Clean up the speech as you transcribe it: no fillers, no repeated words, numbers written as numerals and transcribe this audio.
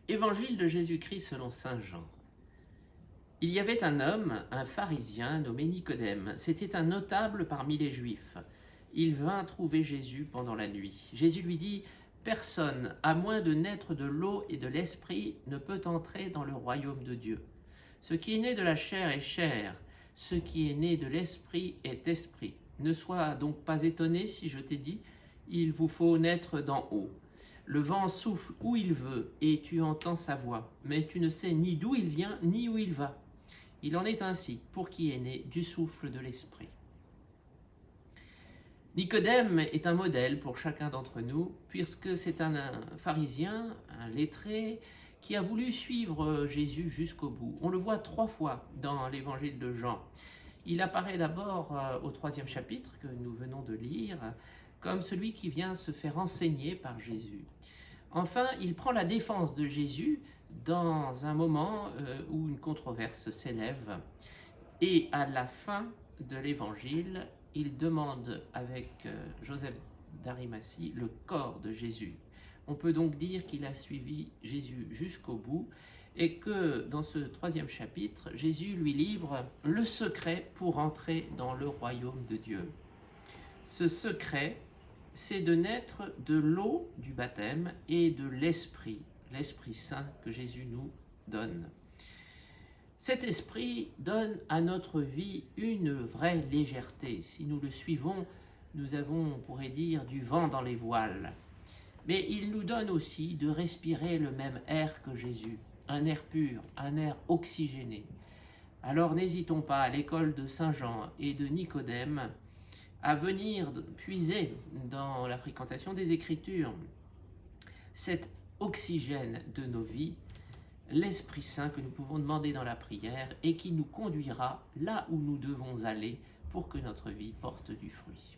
Évangile de Jésus-Christ selon saint Jean. Il y avait un homme, un pharisien nommé Nicodème. C'était un notable parmi les Juifs. Il vint trouver Jésus pendant la nuit. Jésus lui dit : « Personne, à moins de naître de l'eau et de l'esprit, ne peut entrer dans le royaume de Dieu. Ce qui est né de la chair est chair, ce qui est né de l'esprit est esprit. Ne sois donc pas étonné si je t'ai dit : il vous faut naître d'en haut. Le vent souffle où il veut et tu entends sa voix, mais tu ne sais ni d'où il vient ni où il va. Il en est ainsi pour qui est né du souffle de l'esprit. » Nicodème est un modèle pour chacun d'entre nous, puisque c'est un pharisien, un lettré, qui a voulu suivre Jésus jusqu'au bout. On le voit 3 fois dans l'évangile de Jean. Il apparaît d'abord au 3e chapitre que nous venons de lire, comme celui qui vient se faire enseigner par Jésus. Enfin, il prend la défense de Jésus dans un moment où une controverse s'élève. Et à la fin de l'évangile, il demande avec Joseph d'Arimathie le corps de Jésus. On peut donc dire qu'il a suivi Jésus jusqu'au bout et que dans ce 3e chapitre, Jésus lui livre le secret pour entrer dans le royaume de Dieu. Ce secret, c'est de naître de l'eau du baptême et de l'Esprit Saint que Jésus nous donne. Cet esprit donne à notre vie une vraie légèreté. Si nous le suivons, nous avons, on pourrait dire, du vent dans les voiles. Mais il nous donne aussi de respirer le même air que Jésus, un air pur, un air oxygéné. Alors n'hésitons pas, à l'école de Saint Jean et de Nicodème, à venir puiser dans la fréquentation des Écritures cet oxygène de nos vies, l'Esprit Saint que nous pouvons demander dans la prière et qui nous conduira là où nous devons aller pour que notre vie porte du fruit.